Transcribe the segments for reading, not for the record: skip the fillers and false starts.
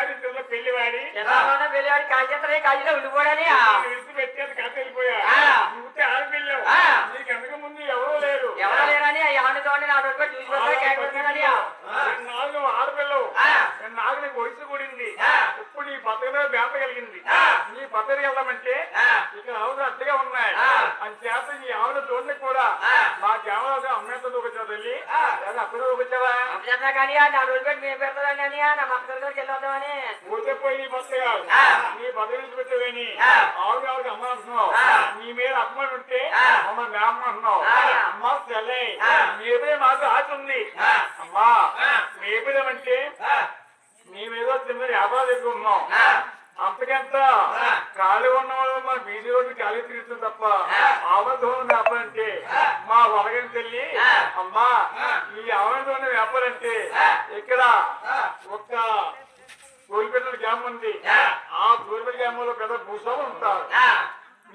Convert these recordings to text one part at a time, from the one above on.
గారి పెళ్లివాడి పెళ్లివాడి కాజేతనే కాజీలో ఉండిపోయాడని విడిచిపెట్టేది కథ వెళ్ళిపోయా నువ్వుతే ఆడపిల్లవు నీకు వెనక ముందు ఎవరూ లేరని ఎవరిని చూడండి నా రోజు చూసిపోతాని నాలుగు ఆడపిల్లవు నాకు నీకు వయసు కూడింది ఇప్పుడు నీ పద్ధతిలో బేత కలిగింది నీ పద్ధతికి వెళ్దామంటే ఇక్కడ ఆవులు అడ్డుగా ఉన్నాయి అని చేత ఈ ఆవుల చూడని కూడా మా కేవలం అమ్మేత దూకొచ్చావు తల్లి అప్పుడు దూకొచ్చావా కానీ నా రోజు పెట్టి మేము పెడతాదని అని నా మక్కల గారికి వెళ్ళొద్దామని పోతే పోయి నీ బస్త కాదు నీ పద్ధతి నుంచి పెట్టేవని ఆవులు ఆవిడకి అమ్మ అంటున్నావు నీ మీద అమ్మని ఉంటే అమ్మ మేమ్మ అంటున్నావు అమ్మ సెలే మీపై మాకు ఆశ ఉంది అమ్మా మేపేదేమంటే మేమేదో చిన్న వ్యాపారం ఎక్కువ ఉన్నాం అంతకంత ఖాళీ ఉన్నవాళ్ళు మా బీజీ రోడ్డు ఖాళీ తిరుగుతుంది తప్ప ఆవంతమైన వ్యాపారం అంటే మా వలగని తెల్లి అమ్మా ఈ ఆవంతమైన వ్యాపారం అంటే ఇక్కడ ఒక కోల్పెట్టిన గ్రామం ఉంది ఆ కోల్పెట్టిన గ్రామంలో పెద్ద భూస్వాములు ఉంటారు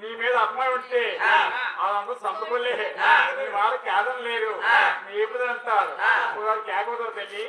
నీ మీద అమ్మాయి ఉంటే అదంతా సంతపల్లే నీ వారు కేదం లేరు మీ ఎప్పుడు అంటారు కేకపోతారు తల్లి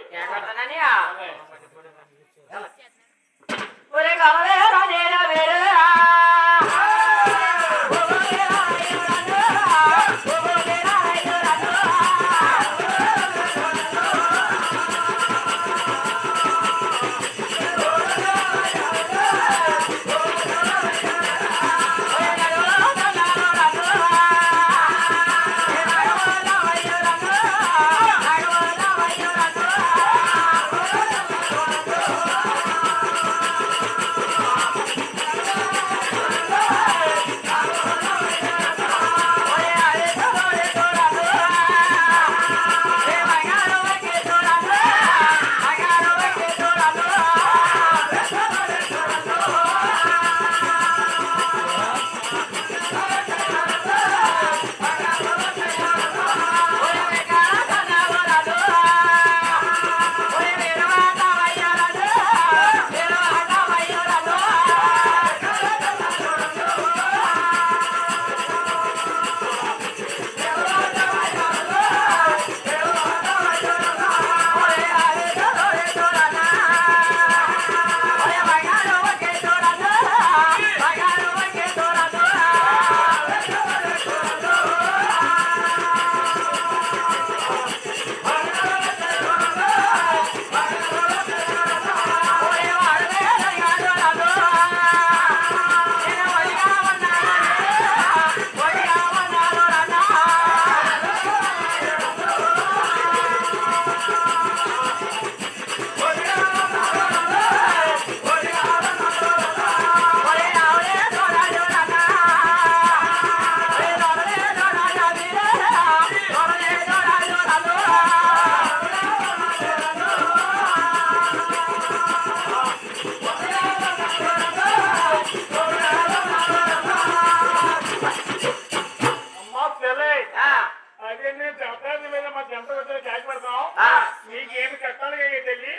నీకేమి కట్టాలి తెల్లి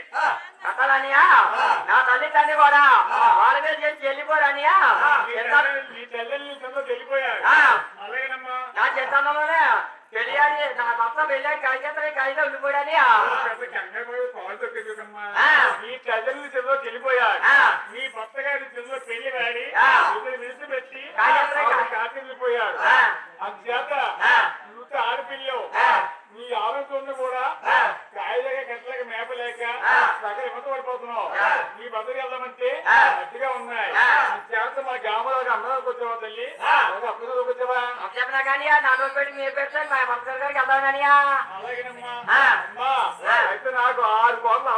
కట్టాలనియా నా తల్లి తండ్రి కూడా వాళ్ళ మీద చేసి వెళ్ళిపోరానియా నీ చెల్లెల్ని వెళ్ళిపోయారు అలాగేనమ్మా నా చిత్తంలోనే తెలియాలి నా మొత్తం వెళ్ళాడు కాగితం కాగితం ఉండిపోయాని పాలు తొక్కేమ్మా నీ చెల్లెల్ని చెల్లో వెళ్ళిపోయాడు నీ భర్త గారి చెల్లో పెళ్లి వాడి విడిచిపెట్టి కాకి వెళ్ళిపోయాడు అందుచేత నువ్వు ఆడపిల్లవు నీ ఆలోచన కూడా కాయలేక కట్టలేక మేపలేక దగ్గర ఇమ్మత పడిపోతున్నావు నీ బద్దకి వెళ్దామంటే గట్టిగా ఉన్నాయి చేత మా గ్రామంలో అందరికి వచ్చావా తల్లి అప్పుడు వచ్చావా చెప్పినా కానీ నా రోజు పెట్టి మీరు పెడతాను మా భర్త గారికి వెళ్దాం కానీ అలాగేనమ్మా అమ్మా అయితే నాకు 6 కోట్ల